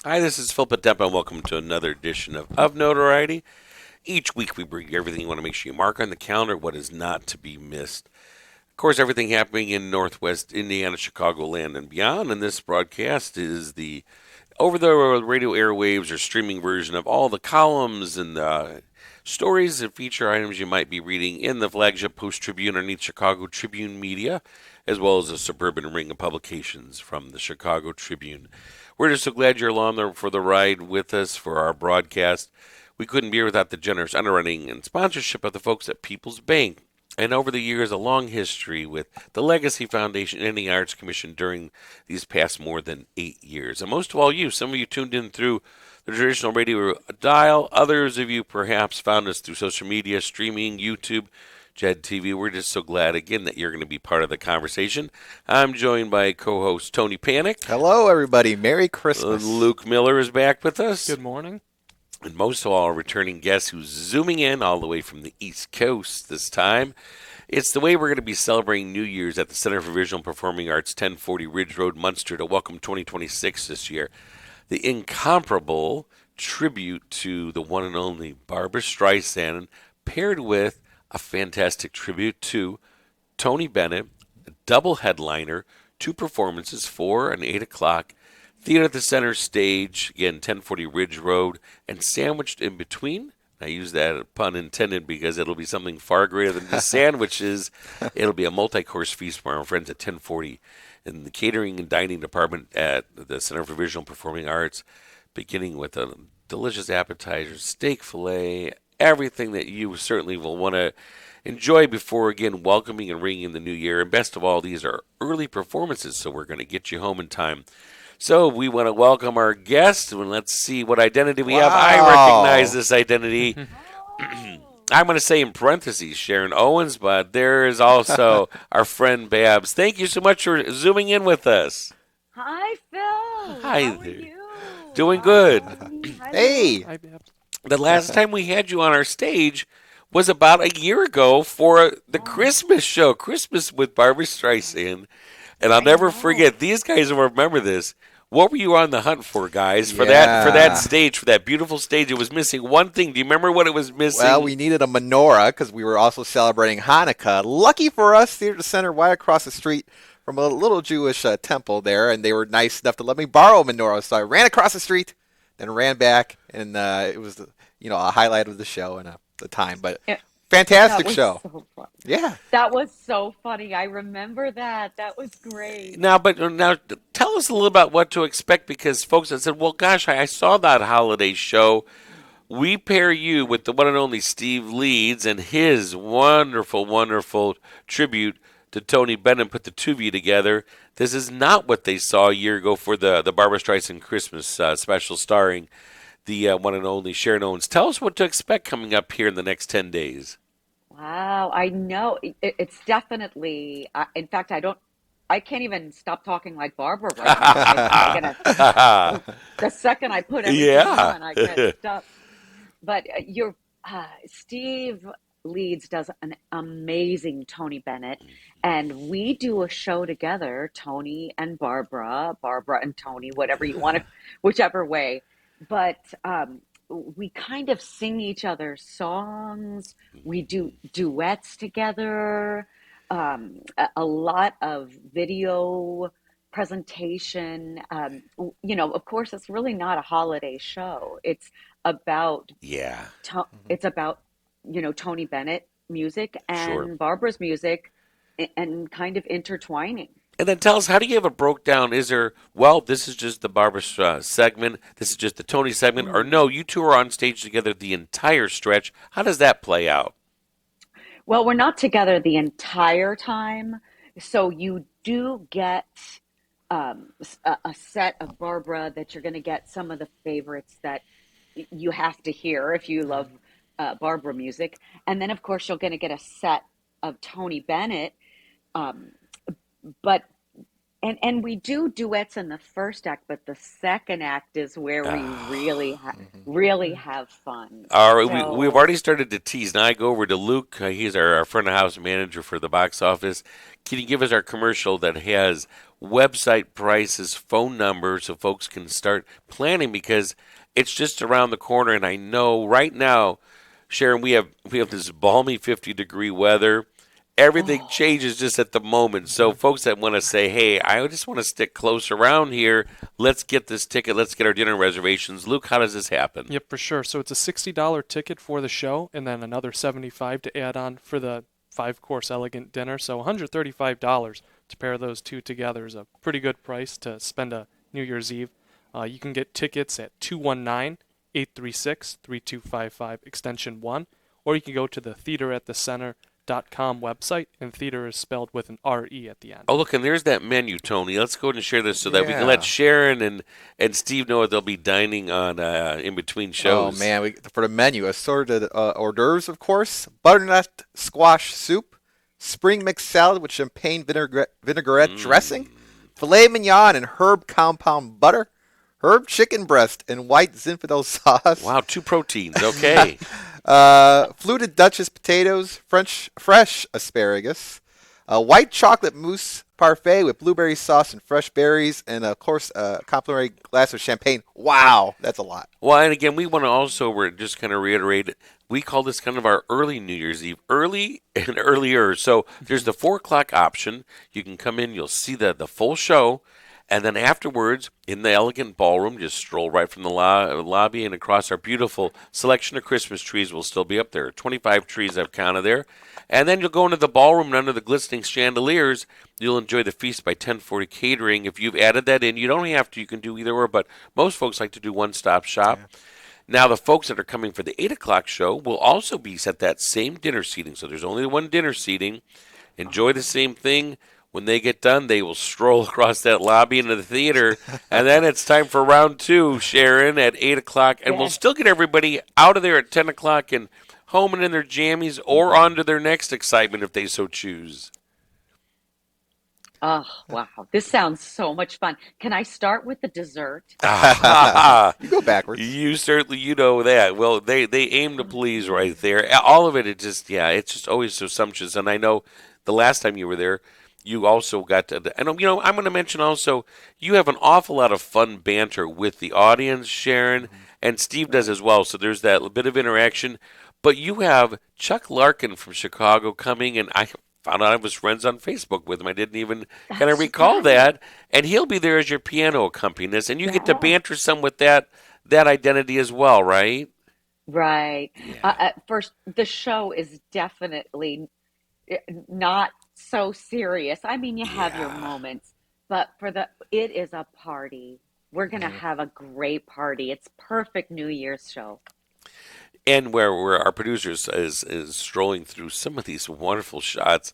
Hi, this is Phil Potempa, and welcome to another edition of Notoriety. Each week we bring you everything you want to make sure you mark on the calendar, what is not to be missed. Of course, everything happening in Northwest Indiana, Chicagoland, and beyond. And this broadcast is the over-the-radio airwaves or streaming version of all the columns and stories and feature items you might be reading in the flagship Post-Tribune underneath Chicago Tribune Media, as well as the suburban ring of publications from the Chicago Tribune. We're just so glad you're along for the ride with us for our broadcast. We couldn't be here without the generous underwriting and sponsorship of the folks at People's Bank. And over the years, a long history with the Legacy Foundation and the Arts Commission during these past more than 8 years. And most of all, some of you tuned in through the traditional radio dial. Others of you perhaps found us through social media, streaming, YouTube, Jed TV. We're just so glad, again, that you're going to be part of the conversation. I'm joined by co-host Tony Panek. Hello, everybody. Merry Christmas. Luke Miiller is back with us. Good morning. And most of all, a returning guest who's zooming in all the way from the East Coast this time. It's the way we're going to be celebrating New Year's at the Center for Visual and Performing Arts, 1040 Ridge Road, Munster, to welcome 2026 this year. The incomparable tribute to the one and only Barbra Streisand, paired with a fantastic tribute to Tony Bennett, a double headliner, 2 performances, 4 and 8 o'clock. Theater at the Center Stage, again, 1040 Ridge Road, and sandwiched in between, I use that pun intended because it'll be something far greater than just sandwiches. It'll be a multi-course feast for our friends at 1040 in the catering and dining department at the Center for Visual and Performing Arts, beginning with a delicious appetizer, steak fillet, everything that you certainly will want to enjoy before, again, welcoming and ringing in the new year. And best of all, these are early performances, so we're going to get you home in time. So we want to welcome our guest, and let's see what identity we have. I recognize this identity. I'm going to say in parentheses Sharon Owens, but there is also our friend Babs. Thank you so much for zooming in with us. Hi, Phil. Hi How there. are you? Doing good. Hi, Hey. Hi, Babs. The last time we had you on our stage was about a year ago for the Christmas show, Christmas with Barbra Streisand. And I'll never forget, these guys will remember this. What were you on the hunt for, guys? For that stage, for that beautiful stage, it was missing one thing. Do you remember what it was missing? Well, we needed a menorah because we were also celebrating Hanukkah. Lucky for us, Theater Center, right across the street from a little Jewish temple there, and they were nice enough to let me borrow a menorah. So I ran across the street, then ran back, and it was a highlight of the show and the time. But fantastic show. So fun. Yeah. That was so funny. I remember that. That was great. Now tell us a little about what to expect, because folks have said, well, gosh, I saw that holiday show. We pair you with the one and only Steve Leeds and his wonderful, wonderful tribute to Tony Bennett, put the two of you together. This is not what they saw a year ago for the Barbra Streisand Christmas special starring the one and only Sharon Owens. Tell us what to expect coming up here in the next 10 days. Wow. I know. It's definitely, in fact, I can't even stop talking like Barbara right now. The second I put everything on, I get stuck. But Steve Leeds does an amazing Tony Bennett, and we do a show together, Tony and Barbara and Tony, whatever you want to, whichever way. But we kind of sing each other's songs. We do duets together. A lot of video presentation. Of course, it's really not a holiday show. It's about it's about Tony Bennett music and Barbara's music, and kind of intertwining. And then tell us, how do you have it broke down? Is there, this is just the Barbra segment, this is just the Tony segment, or no, you two are on stage together the entire stretch? How does that play out? Well, we're not together the entire time, so you do get a set of Barbra that you're going to get some of the favorites that you have to hear if you love Barbra music. And then, of course, you're going to get a set of Tony Bennett. And we do duets in the first act, but the second act is where we really have fun. All right, we've So, already started to tease. Now I go over to Luke. He's our front of house manager for the box office. Can you give us our commercial that has website prices, phone numbers, so folks can start planning because it's just around the corner. And I know right now, Sharon, we have this balmy 50-degree weather. Everything oh, changes just at the moment. So folks that want to say, hey, I just want to stick close around here, let's get this ticket, let's get our dinner reservations. Luke, how does this happen? Yep, for sure. So it's a $60 ticket for the show and then another $75 to add on for the 5-course elegant dinner. So $135 to pair those two together is a pretty good price to spend a New Year's Eve. You can get tickets at 219-836-3255 extension 1, or you can go to the theateratthecenter.com website, and theater is spelled with an R-E at the end. Oh, look, and there's that menu, Tony. Let's go ahead and share this so that we can Yeah. let Sharon and Steve know what they'll be dining on in between shows. Oh man, for the menu, assorted hors d'oeuvres, of course, butternut squash soup, spring mixed salad with champagne vinaigrette dressing, filet mignon and herb compound butter, herb chicken breast and white Zinfandel sauce. Wow, 2 proteins. Okay. Fluted Duchess potatoes, fresh asparagus, white chocolate mousse parfait with blueberry sauce and fresh berries, and of course a complimentary glass of champagne. Wow, that's a lot. Well, and again, we want to also just kind of reiterate, we call this kind of our early New Year's Eve, early and earlier. So there's the 4 o'clock option. You can come in, you'll see the full show. And then afterwards, in the elegant ballroom, just stroll right from the lobby and across our beautiful selection of Christmas trees will still be up there. 25 trees I've counted there. And then you'll go into the ballroom and under the glistening chandeliers, you'll enjoy the Feast by 1040 catering. If you've added that in, you don't have to. You can do either or, but most folks like to do one-stop shop. Yeah. Now, the folks that are coming for the 8 o'clock show will also be at that same dinner seating. So there's only one dinner seating. Enjoy the same thing. When they get done, they will stroll across that lobby into the theater, and then it's time for round 2, Sharon, at 8 o'clock, and we'll still get everybody out of there at 10 o'clock and home and in their jammies or on to their next excitement if they so choose. oh, wow. This sounds so much fun. Can I start with the dessert? You go backwards. You know that. Well, they aim to please right there. All of it, it's just always so sumptuous, and I know the last time you were there, you also got to, and I'm going to mention also, you have an awful lot of fun banter with the audience, Sharon, and Steve does as well. So there's that bit of interaction. But you have Chuck Larkin from Chicago coming, and I found out I was friends on Facebook with him. I didn't even kind of recall that. And he'll be there as your piano accompanist, and you get to banter some with that identity as well, right? Right. Yeah. First, the show is definitely not so serious. I mean, you have your moments, but it is a party. We're going to have a great party. It's perfect New Year's show. And where our producers is strolling through some of these wonderful shots.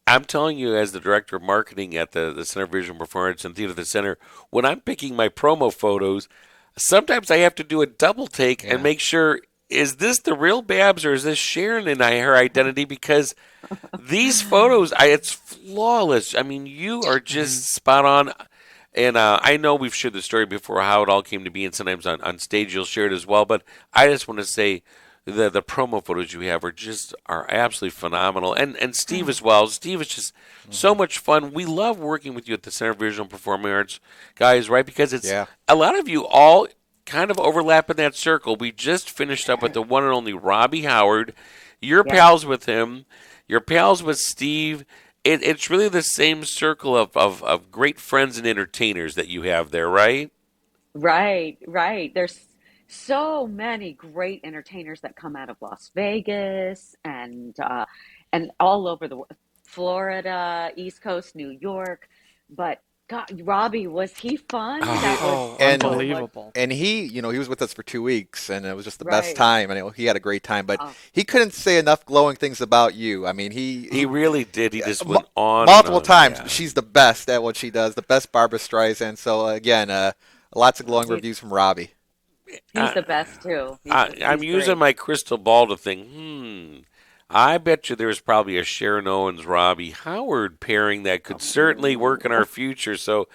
I'm telling you, as the director of marketing at the Center for Visual Performance and Theater at the Center, when I'm picking my promo photos, sometimes I have to do a double take and make sure, is this the real Babs or is this Sharon and her identity? Because these photos, it's flawless. I mean, you are just spot on. And I know we've shared the story before, how it all came to be, and sometimes on stage you'll share it as well. But I just want to say the promo photos you have are absolutely phenomenal. And Steve as well. Steve is just so much fun. We love working with you at the Center for Visual and Performing Arts, guys, right? Because it's a lot of you all kind of overlap in that circle. We just finished up with the one and only Robbie Howard. You're pals with him. You're pals with Steve. It's really the same circle of great friends and entertainers that you have there, right? Right. There's so many great entertainers that come out of Las Vegas and all over the world, Florida, East Coast, New York. But God, Robbie, was he fun? Unbelievable. And he was with us for 2 weeks, and it was just the best time. And he had a great time, but he couldn't say enough glowing things about you. I mean, he really did. He just went on multiple times. Yeah. She's the best at what she does, the best Barbra Streisand. So again, lots of glowing reviews from Robbie. He's the best too. I'm using my crystal ball to think, I bet you there's probably a Sharon Owens Robbie Howard pairing that could certainly work in our future. So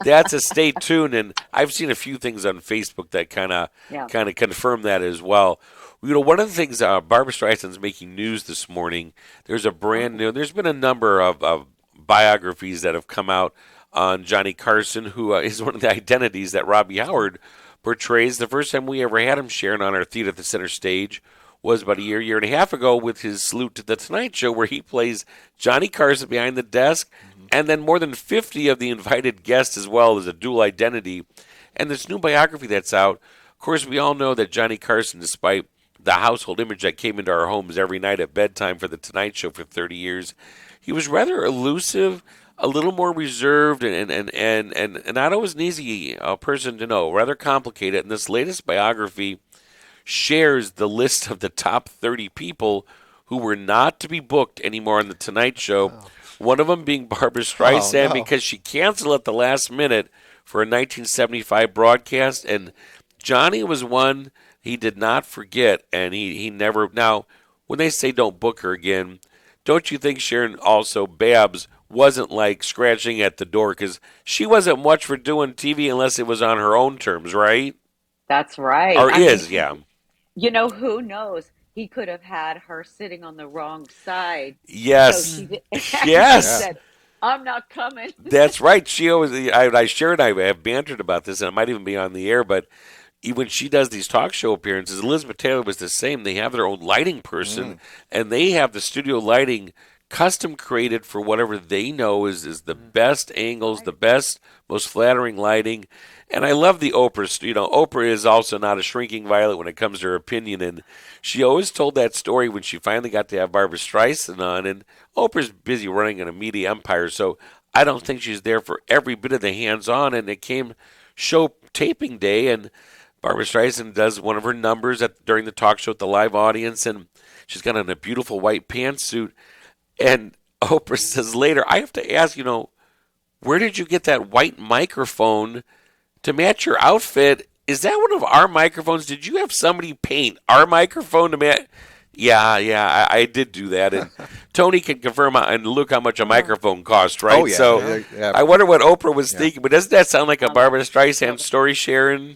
that's a stay tuned. And I've seen a few things on Facebook that kind of Yeah. confirm that as well. One of the things Barbra Streisand's making news this morning. There's a brand new. There's been a number of biographies that have come out on Johnny Carson, who is one of the identities that Robbie Howard portrays. The first time we ever had him, Sharon, on our Theater at the Center stage was about a year and a half ago with his Salute to the Tonight Show, where he plays Johnny Carson behind the desk, and then more than 50 of the invited guests as well as a dual identity. And this new biography that's out, of course, we all know that Johnny Carson, despite the household image that came into our homes every night at bedtime for the Tonight Show for 30 years, he was rather elusive, a little more reserved, and not always an easy person to know, rather complicated. And this latest biography shares the list of the top 30 people who were not to be booked anymore on the Tonight Show. Oh. One of them being Barbra Streisand because she canceled at the last minute for a 1975 broadcast. And Johnny was one he did not forget, and he never. Now, when they say don't book her again, don't you think, Sharon, also Babs wasn't like scratching at the door, because she wasn't much for doing TV unless it was on her own terms, right? That's right. Or yeah. You know, who knows? He could have had her sitting on the wrong side. Yes. So yes. She said, I'm not coming. That's right. She always, Sharon and I have bantered about this, and it might even be on the air, but when she does these talk show appearances, Elizabeth Taylor was the same. They have their own lighting person, and they have the studio lighting custom created for whatever they know is the best angles, the best, most flattering lighting. And I love the Oprah. You know, Oprah is also not a shrinking violet when it comes to her opinion. And she always told that story when she finally got to have Barbra Streisand on. And Oprah's busy running an media empire, so I don't think she's there for every bit of the hands-on. And it came show taping day, and Barbra Streisand does one of her numbers during the talk show with the live audience, and she's got on a beautiful white pantsuit. And Oprah says later, I have to ask, where did you get that white microphone to match your outfit? Is that one of our microphones? Did you have somebody paint our microphone to match? Yeah, I did do that. And Tony can confirm and look how much a microphone cost, right? Oh, yeah. So yeah. I wonder what Oprah was thinking. But doesn't that sound like a Barbra Streisand story, Sharon?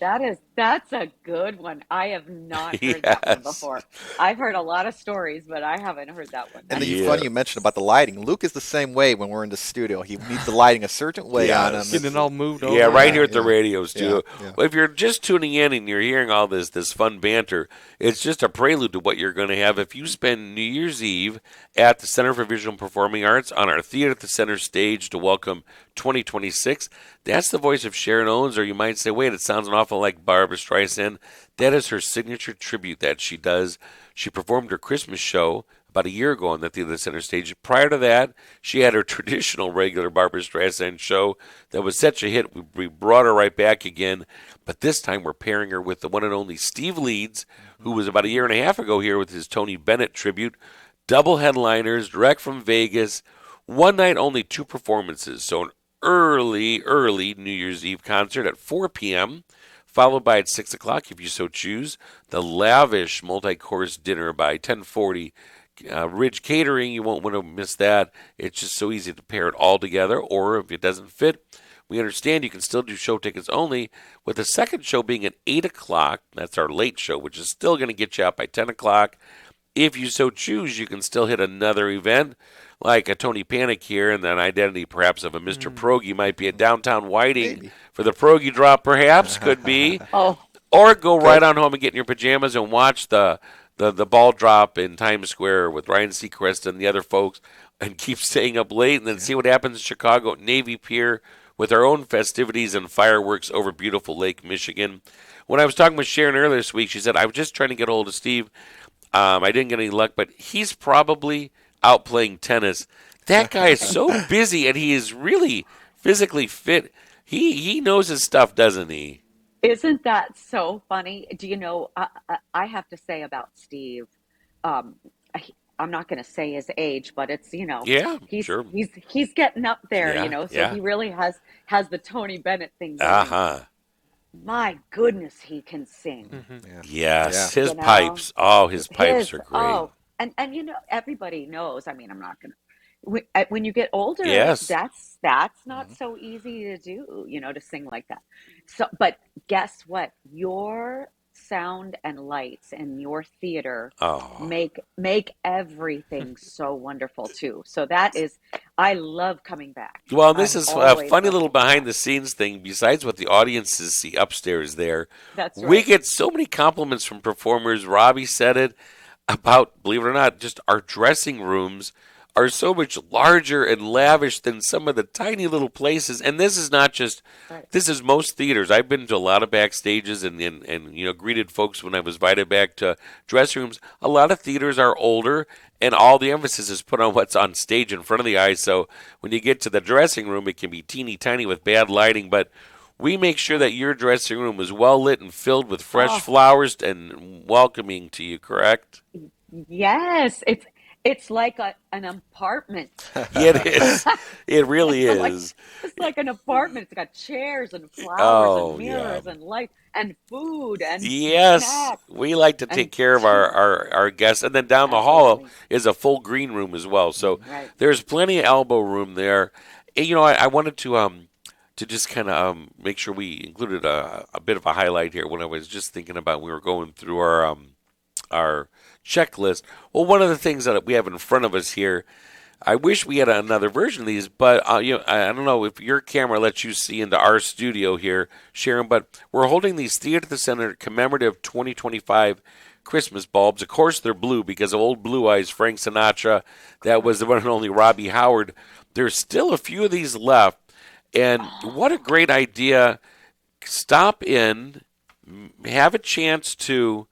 That's a good one. I have not heard that one before. I've heard a lot of stories, but I haven't heard that one. And it's funny you mentioned about the lighting. Luke is the same way when we're in the studio. He needs the lighting a certain way on him. Getting it all moved over. Yeah, right here at the radios, too. Yeah. Well, if you're just tuning in and you're hearing all this fun banter, it's just a prelude to what you're going to have if you spend New Year's Eve at the Center for Visual and Performing Arts on our Theater at the Center stage to welcome 2026. That's the voice of Sharon Owens, or you might say, wait, it sounds an awful like Barbra Streisand. That is her signature tribute that she does. She performed her Christmas show about a year ago on the Theater at the Center stage. Prior to that, she had her traditional regular Barbra Streisand show that was such a hit, we brought her right back again. But this time we're pairing her with the one and only Steve Leeds, who was about a year and a half ago here with his Tony Bennett tribute. Double headliners, direct from Vegas. One night, only 2 performances. So an early New Year's Eve concert at 4 p.m., followed by at 6 o'clock, if you so choose, the lavish multi-course dinner by 10:40. Ridge Catering, you won't want to miss that. It's just so easy to pair it all together, or if it doesn't fit, we understand you can still do show tickets only, with the second show being at 8 o'clock. That's our late show, which is still going to get you out by 10 o'clock. If you so choose, you can still hit another event, like a Tony Panek here, and an identity perhaps of a Mr. Progi might be at downtown Whiting for the Progi drop, perhaps, could be. Or go right on home and get in your pajamas and watch the ball drop in Times Square with Ryan Seacrest and the other folks, and keep staying up late and then see what happens in Chicago at Navy Pier with our own festivities and fireworks over beautiful Lake Michigan. When I was talking with Sharon earlier this week, she said, I was just trying to get a hold of Steve. I didn't get any luck, but he's probably out playing tennis. That guy is so busy, and he is really physically fit. He knows his stuff, doesn't he? Isn't that so funny? Do you know, I have to say about Steve, I'm not going to say his age, but it's, sure. He's getting up there, so he really has the Tony Bennett thing going. My goodness, he can sing. Yes, his pipes. Oh, his pipes are great. and everybody knows. I mean, I'm not gonna. When you get older, Yes. that's not Mhm. so easy to do, to sing like that. So, but guess what? Your sound and lights in your theater Oh. make everything so wonderful too. So that is, I love coming back. Well, this I've is a always funny loved little coming behind back. the scenes thing. Besides what the audiences see upstairs there, That's we right. get so many compliments from performers. Robbie said it about, believe it or not, just our dressing rooms are so much larger and lavish than some of the tiny little places. And this is not just, Right. this is most theaters. I've been to a lot of backstages and greeted folks when I was invited back to dressing rooms. A lot of theaters are older, and all the emphasis is put on what's on stage in front of the eyes. So when you get to the dressing room, it can be teeny tiny with bad lighting, but we make sure that your dressing room is well lit and filled with fresh Oh, flowers and welcoming to you, correct? yes. It's like an apartment. Yeah, it is. It really It's like is. it's like an apartment. It's got chairs and flowers and Oh, yeah. mirrors and light and food and Yes, snacks we like to take and care of our, tea. our, our guests. And then down the hall Absolutely. is a full green room as well. So Right. there's plenty of elbow room there. And, I wanted to just kind of make sure we included a bit of a highlight here when I was just thinking about we were going through our checklist. Well, one of the things that we have in front of us here, I wish we had another version of these, but I don't know if your camera lets you see into our studio here, Sharon. But we're holding these Theater at the Center commemorative 2025 Christmas bulbs. Of course, they're blue because of old Blue Eyes, Frank Sinatra. That was the one and only Robbie Howard. There's still a few of these left, and what a great idea! Stop in, have a chance to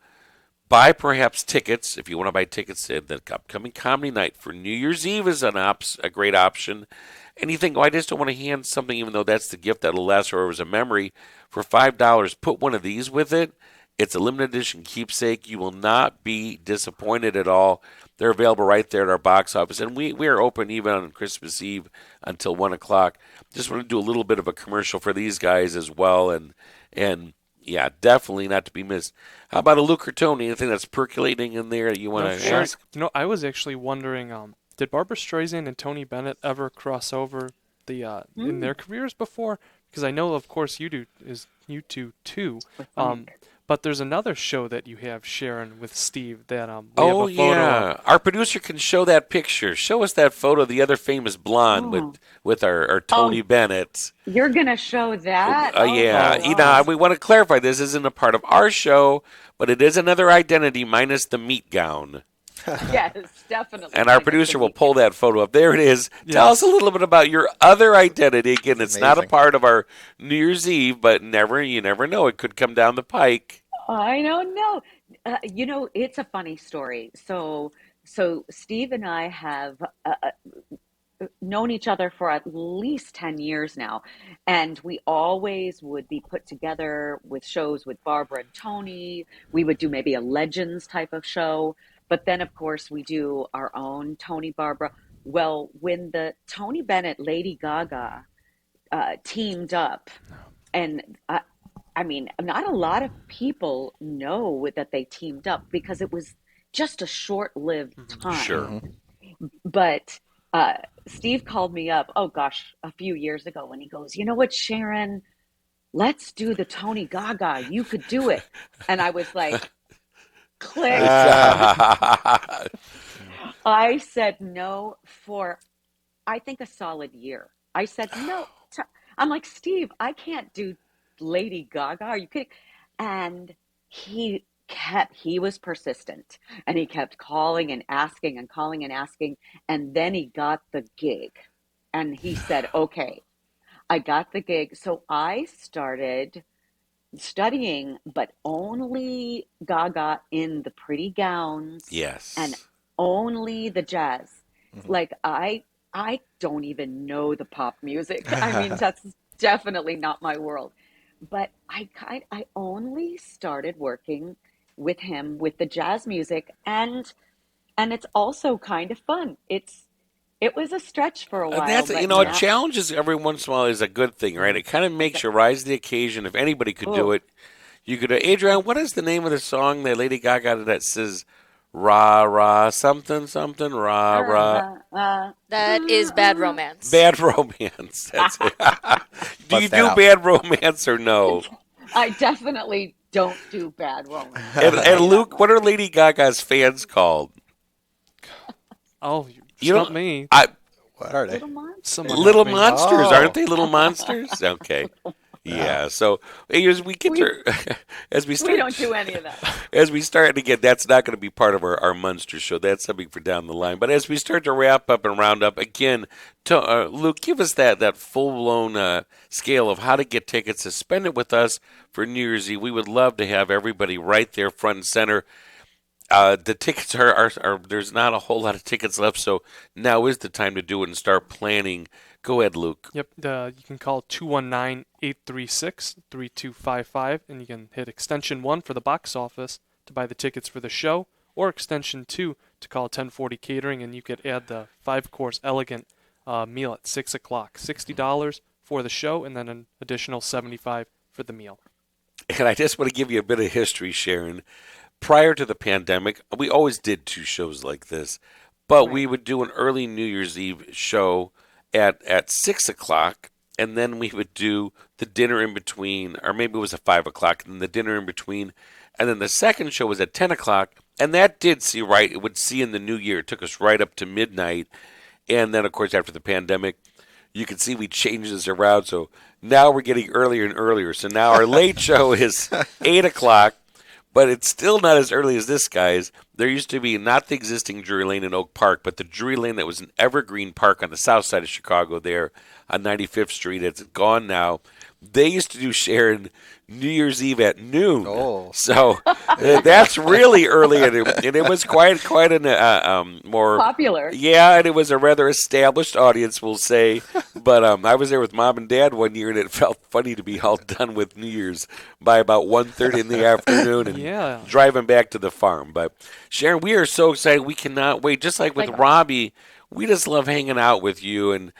buy perhaps tickets if you want to buy tickets to the upcoming comedy night for New Year's Eve is a great option. And you think, oh, I just don't want to hand something, even though that's the gift that'll last or as a memory for $5. Put one of these with it. It's a limited edition keepsake. You will not be disappointed at all. They're available right there at our box office, and we are open even on Christmas Eve until 1 o'clock. Just want to do a little bit of a commercial for these guys as well, and yeah, definitely not to be missed. How about a Luke or Tony? Anything that's percolating in there that you No, want to sure. ask? I was actually wondering, did Barbra Streisand and Tony Bennett ever cross over in their Mm, careers before? Because I know, of course, you two too. with Um, Panek. but there's another show that you have, Sharon, with Steve that we have Oh a photo of. yeah, our producer can show that picture. Show us that photo of the other famous blonde with Oh, our Tony oh, Bennett. you're gonna show that? Oh my Yeah, Oh, gosh. we want to clarify this isn't a part of our show, but it is another identity minus the meat gown. Yes, definitely And our minus the producer will meat pull gown. that photo up. There it is. Tell us a yes. little bit about your other identity. Again, It's it's not a amazing. part of our New Year's Eve, but you never know. It could come down the pike. I don't know. It's a funny story. So Steve and I have known each other for at least 10 years now. And we always would be put together with shows with Barbara and Tony. We would do maybe a Legends type of show. But then, of course, we do our own Tony Barbara. Well, when the Tony Bennett Lady Gaga teamed up, and I mean, not a lot of people know that they teamed up because it was just a short-lived Sure. time. Mhm. But uh, Steve called me up, oh gosh, a few years ago, and he goes, "You know what, Sharon? Let's do the Tony Gaga. You could do it." And I was like, click. I said no for, I think, a solid year. I said no. I'm like, Steve, I can't do Lady Gaga. Are you kidding? And he was persistent and he kept calling and asking and calling and asking. And then he got the gig and he said, okay, I got the gig. So I started studying, but only Gaga in the pretty gowns and Yes. only the jazz. Mhm. Like I don't even know the pop music. I mean, that's definitely not my world. But I only started working with him with the jazz music, and it's also kind of fun. It was a stretch for a And while, that's but a now, challenge is every once in a while is a good thing, right? It kind of makes you rise to the occasion. If anybody could do oh, it, you could. Adrian, what is the name of the song that Lady Gaga did that says Rah, rah, something, something, rah, rah. That is Bad Romance. Bad romance. That's it. Do you Bust that do out. bad romance or no? I definitely don't do bad romance. And I'll tell you that Luke, what much. are Lady Gaga's fans called? Oh, you You stumped know, me. What are they? Little monster. Someone Little help me. monsters, Oh. aren't they? Little monsters. Okay. Wow. Yeah. So as we get We to, as we we start, don't do any of that. as we start again, that's not going to be part of our Munster show. That's something for down the line. But as we start to wrap up and round up again, Luke, give us that full blown scale of how to get tickets to spend it with us for New Year's Eve. We would love to have everybody right there, front and center. The tickets are there's not a whole lot of tickets left, so now is the time to do it and start planning. Go ahead, Luke. Yep, you can call 219-836-3255, and you can hit extension 1 for the box office to buy the tickets for the show, or extension 2 to call 1040 Catering, and you could add the 5-course elegant meal at 6 o'clock. $60 for the show, and then an additional $75 for the meal. And I just want to give you a bit of history, Sharon. Prior to the pandemic, we always did 2 shows like this, but we would do an early New Year's Eve show at 6 o'clock, and then we would do the dinner in between, or maybe it was at 5 o'clock, and the dinner in between, and then the second show was at 10 o'clock, and that did see right. It would see in the new year. It took us right up to midnight, and then, of course, after the pandemic, you can see we changed this around, so now we're getting earlier and earlier. So now our late show is 8 o'clock, but it's still not as early as this, guys. There used to be not the existing Drury Lane in Oak Park, but the Drury Lane that was in Evergreen Park on the south side of Chicago there on 95th Street. It's gone now. They used to do Sharon New Year's Eve at noon. Oh. So that's really early, and it was quite an more Popular. Yeah, and it was a rather established audience, we'll say. But I was there with Mom and Dad one year, and it felt funny to be all done with New Year's by about 1:30 in the afternoon and Yeah. driving back to the farm. But Sharon, we are so excited. We cannot wait. Just like with Robbie, we just love hanging out with you. And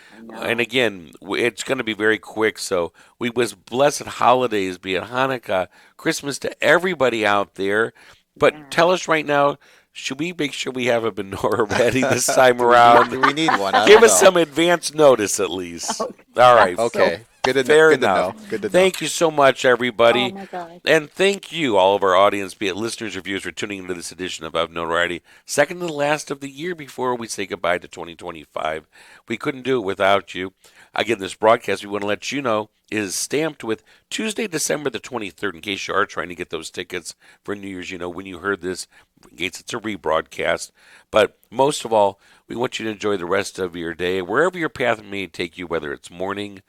again, it's going to be very quick. So we wish blessed holidays, be it Hanukkah, Christmas, to everybody out there. But tell us right now, should we make sure we have a menorah ready this time around? Do we need one? I Give don't us know. some advance notice at least. All right. Okay. Good to Fair know. Good to enough. know. Good to know. Thank you so much, everybody. Oh my God. And thank you, all of our audience, be it listeners or viewers, for tuning into this edition of OfNotoriety. Second to the last of the year before we say goodbye to 2025. We couldn't do it without you. Again, this broadcast, we want to let you know, is stamped with Tuesday, December the 23rd, in case you are trying to get those tickets for New Year's. You know, when you heard this, in case it's a rebroadcast. But most of all, we want you to enjoy the rest of your day, wherever your path may take you, whether it's morning,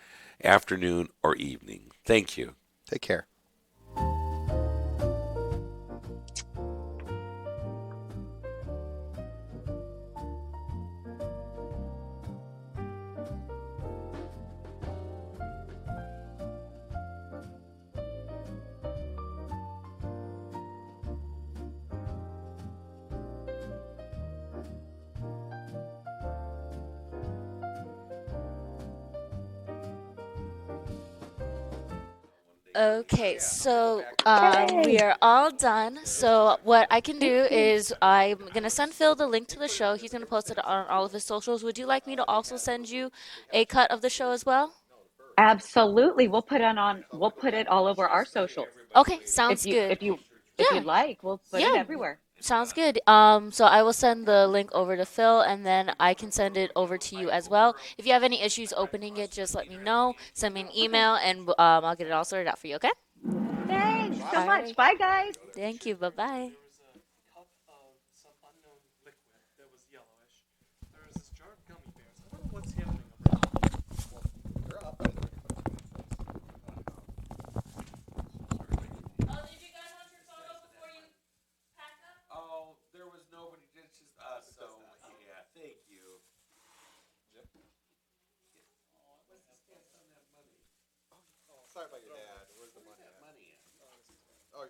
afternoon, or evening. Thank you. Take care. Okay, so we are all done. So what I can do is I'm gonna send Phil the link to the show. He's gonna post it on all of his socials. Would you like me to also send you a cut of the show as well? Absolutely. We'll put it all over our socials. Okay, sounds good. If Yeah. you'd like, we'll put it Yeah. everywhere. Sounds good. So I will send the link over to Phil, and then I can send it over to you as well. If you have any issues opening it, just let me know. Send me an email, and I'll get it all sorted out for you. Okay? Thanks so All much. right. Bye, guys. Thank you. Bye bye. Cup of some unknown liquid that was yellowish. There was this jar of gummy bears. I don't know what's happening over there. Oh, did you guys want your photo before you pack up? Oh, there was nobody, it's just us, so yeah, thank you. Sorry about your dad. Where's the money? Money. Oh,